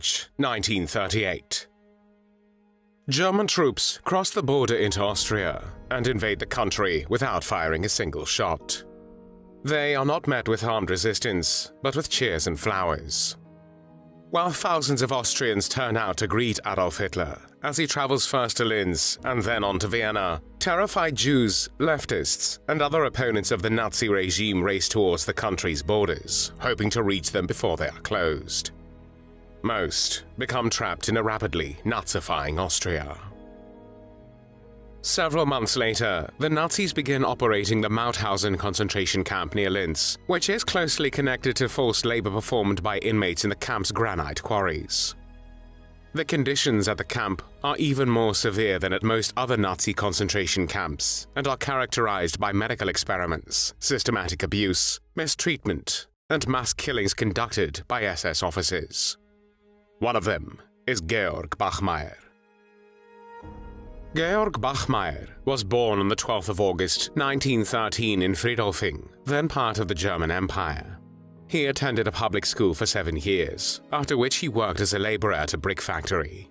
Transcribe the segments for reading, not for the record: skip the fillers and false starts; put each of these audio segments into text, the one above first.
March 1938. German troops cross the border into Austria and invade the country without firing a single shot. They are not met with armed resistance, but with cheers and flowers. While thousands of Austrians turn out to greet Adolf Hitler as he travels first to Linz and then on to Vienna, terrified Jews, leftists, and other opponents of the Nazi regime race towards the country's borders, hoping to reach them before they are closed. Most become trapped in a rapidly Nazifying Austria. Several months later, the Nazis begin operating the Mauthausen concentration camp near Linz, which is closely connected to forced labor performed by inmates in the camp's granite quarries. The conditions at the camp are even more severe than at most other Nazi concentration camps and are characterized by medical experiments, systematic abuse, mistreatment, and mass killings conducted by SS officers. One of them is Georg Bachmeier. Georg Bachmeier was born on the 12th of August 1913 in Friedolfing, then part of the German Empire. He attended a public school for 7 years, after which he worked as a laborer at a brick factory.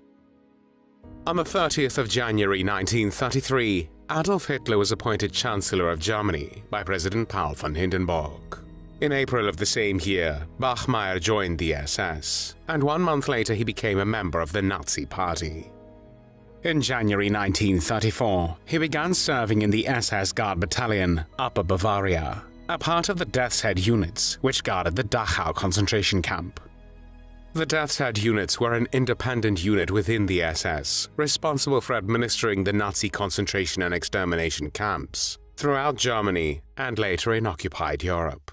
On the 30th of January 1933, Adolf Hitler was appointed Chancellor of Germany by President Paul von Hindenburg. In April of the same year, Bachmeier joined the SS, and 1 month later he became a member of the Nazi Party. In January 1934, he began serving in the SS Guard Battalion, Upper Bavaria, a part of the Death's Head units which guarded the Dachau concentration camp. The Death's Head units were an independent unit within the SS, responsible for administering the Nazi concentration and extermination camps throughout Germany and later in occupied Europe.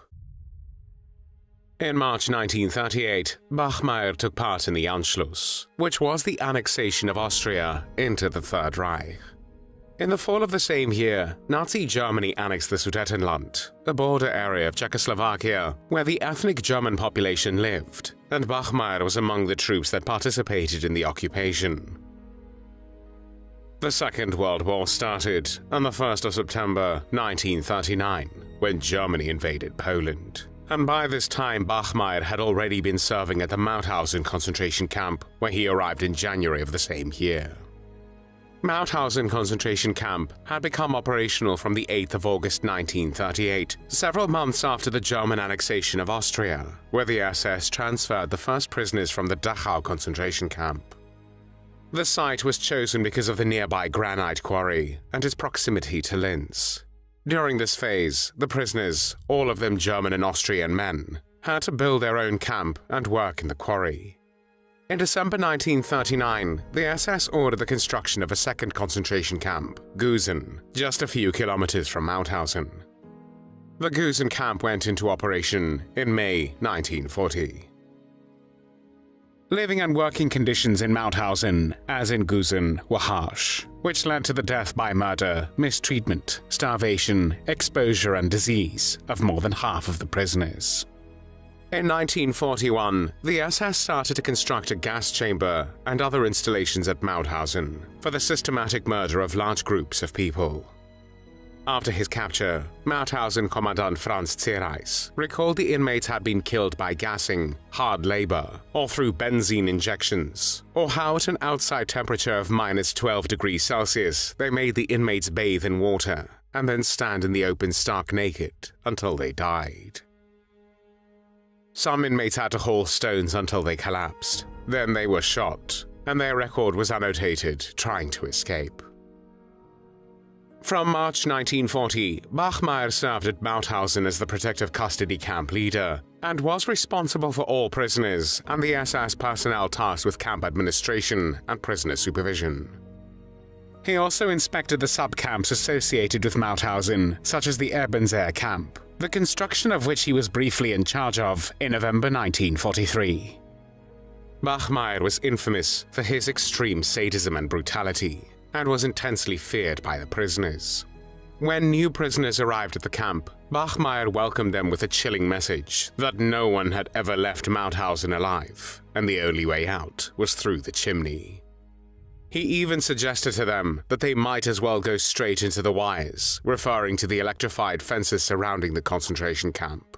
In March 1938, Bachmeier took part in the Anschluss, which was the annexation of Austria into the Third Reich. In the fall of the same year, Nazi Germany annexed the Sudetenland, a border area of Czechoslovakia where the ethnic German population lived, and Bachmeier was among the troops that participated in the occupation. The Second World War started on the 1st of September 1939, when Germany invaded Poland. And by this time Bachmeier had already been serving at the Mauthausen concentration camp, where he arrived in January of the same year. Mauthausen concentration camp had become operational from the 8th of August 1938, several months after the German annexation of Austria, where the SS transferred the first prisoners from the Dachau concentration camp. The site was chosen because of the nearby granite quarry and its proximity to Linz. During this phase, the prisoners, all of them German and Austrian men, had to build their own camp and work in the quarry. In December 1939, the SS ordered the construction of a second concentration camp, Gusen, just a few kilometers from Mauthausen. The Gusen camp went into operation in May 1940. Living and working conditions in Mauthausen, as in Gusen, were harsh, which led to the death by murder, mistreatment, starvation, exposure and disease of more than half of the prisoners. In 1941, the SS started to construct a gas chamber and other installations at Mauthausen for the systematic murder of large groups of people. After his capture, Mauthausen Commandant Franz Zereis recalled the inmates had been killed by gassing, hard labor, or through benzene injections, or how at an outside temperature of -12 degrees Celsius they made the inmates bathe in water and then stand in the open stark naked until they died. Some inmates had to haul stones until they collapsed. Then they were shot, and their record was annotated trying to escape. From March 1940, Bachmeier served at Mauthausen as the protective custody camp leader and was responsible for all prisoners and the SS personnel tasked with camp administration and prisoner supervision. He also inspected the sub-camps associated with Mauthausen, such as the Ebenseer camp, the construction of which he was briefly in charge of in November 1943. Bachmeier was infamous for his extreme sadism and brutality, and was intensely feared by the prisoners. When new prisoners arrived at the camp, Bachmeier welcomed them with a chilling message that no one had ever left Mauthausen alive, and the only way out was through the chimney. He even suggested to them that they might as well go straight into the wires, referring to the electrified fences surrounding the concentration camp.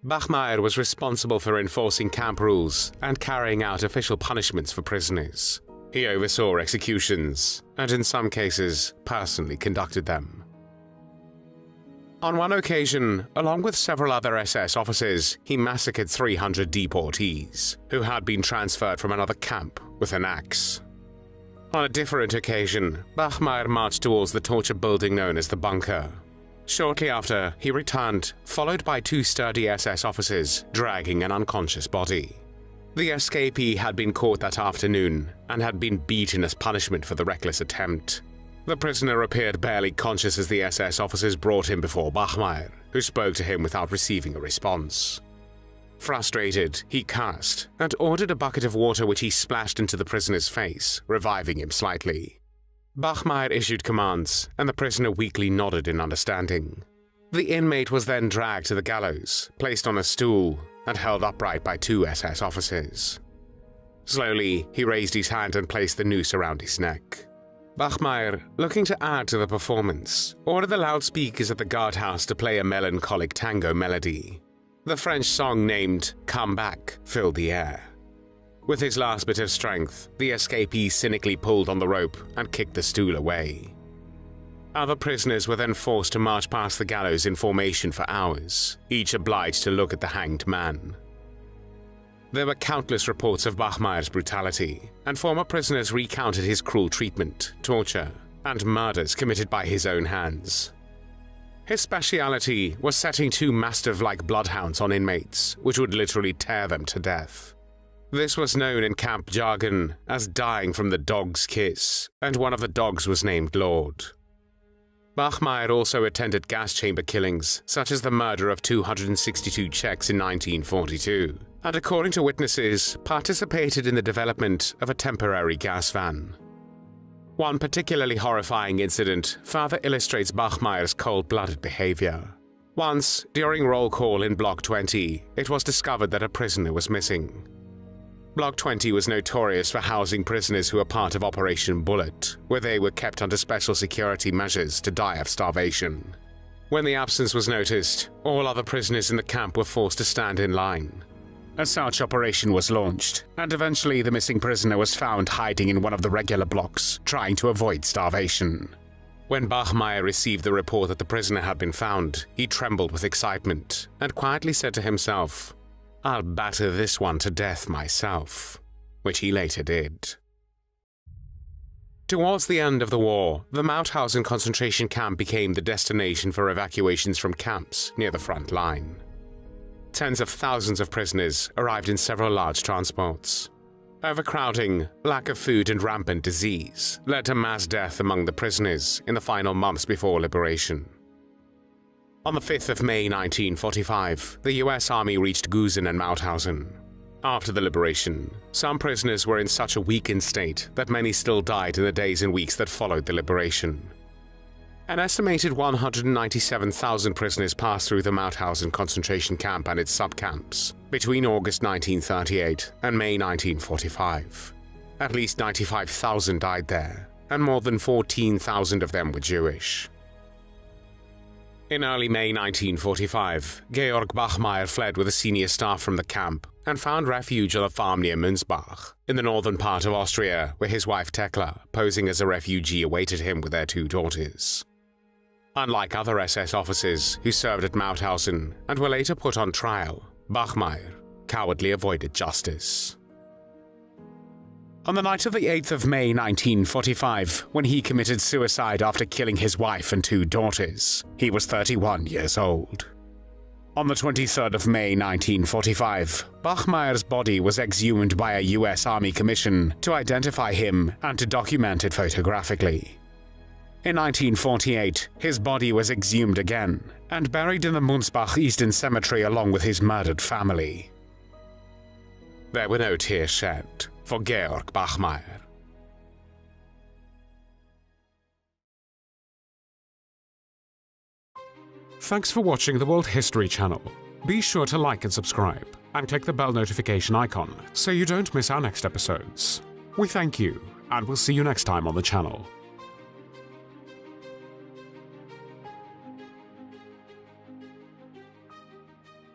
Bachmeier was responsible for enforcing camp rules and carrying out official punishments for prisoners. He oversaw executions, and in some cases, personally conducted them. On one occasion, along with several other SS officers, he massacred 300 deportees, who had been transferred from another camp with an axe. On a different occasion, Bachmeier marched towards the torture building known as the bunker. Shortly after, he returned, followed by 2 sturdy SS officers dragging an unconscious body. The escapee had been caught that afternoon and had been beaten as punishment for the reckless attempt. The prisoner appeared barely conscious as the SS officers brought him before Bachmeier, who spoke to him without receiving a response. Frustrated, he cursed and ordered a bucket of water which he splashed into the prisoner's face, reviving him slightly. Bachmeier issued commands, and the prisoner weakly nodded in understanding. The inmate was then dragged to the gallows, placed on a stool, and held upright by 2 SS officers. Slowly, he raised his hand and placed the noose around his neck. Bachmeier, looking to add to the performance, ordered the loudspeakers at the guardhouse to play a melancholic tango melody. The French song named "Come Back" filled the air. With his last bit of strength, the escapee cynically pulled on the rope and kicked the stool away. Other prisoners were then forced to march past the gallows in formation for hours, each obliged to look at the hanged man. There were countless reports of Bachmeier's brutality, and former prisoners recounted his cruel treatment, torture, and murders committed by his own hands. His speciality was setting 2 mastiff-like bloodhounds on inmates, which would literally tear them to death. This was known in camp jargon as dying from the dog's kiss, and one of the dogs was named Lord. Bachmeier also attended gas chamber killings, such as the murder of 262 Czechs in 1942, and according to witnesses, participated in the development of a temporary gas van. One particularly horrifying incident further illustrates Bachmeier's cold-blooded behavior. Once, during roll call in Block 20, it was discovered that a prisoner was missing. Block 20 was notorious for housing prisoners who were part of Operation Bullet, where they were kept under special security measures to die of starvation. When the absence was noticed, all other prisoners in the camp were forced to stand in line. A search operation was launched, and eventually the missing prisoner was found hiding in one of the regular blocks, trying to avoid starvation. When Bachmeier received the report that the prisoner had been found, he trembled with excitement and quietly said to himself, "I'll batter this one to death myself," which he later did. Towards the end of the war, the Mauthausen concentration camp became the destination for evacuations from camps near the front line. Tens of thousands of prisoners arrived in several large transports. Overcrowding, lack of food, and rampant disease led to mass death among the prisoners in the final months before liberation. On the 5th of May 1945, the US Army reached Gusen and Mauthausen. After the liberation, some prisoners were in such a weakened state that many still died in the days and weeks that followed the liberation. An estimated 197,000 prisoners passed through the Mauthausen concentration camp and its subcamps between August 1938 and May 1945. At least 95,000 died there, and more than 14,000 of them were Jewish. In early May 1945, Georg Bachmeier fled with the senior staff from the camp and found refuge on a farm near Münzbach, in the northern part of Austria, where his wife Tekla, posing as a refugee, awaited him with their 2 daughters. Unlike other SS officers who served at Mauthausen and were later put on trial, Bachmeier cowardly avoided justice. On the night of the 8th of May 1945, when he committed suicide after killing his wife and 2 daughters, he was 31 years old. On the 23rd of May 1945, Bachmeier's body was exhumed by a US Army commission to identify him and to document it photographically. In 1948, his body was exhumed again and buried in the Münzbach Eastern Cemetery along with his murdered family. There were no tears shed for Georg Bachmeier. Thanks for watching the World History Channel. Be sure to like and subscribe, and click the bell notification icon so you don't miss our next episodes. We thank you, and we'll see you next time on the channel.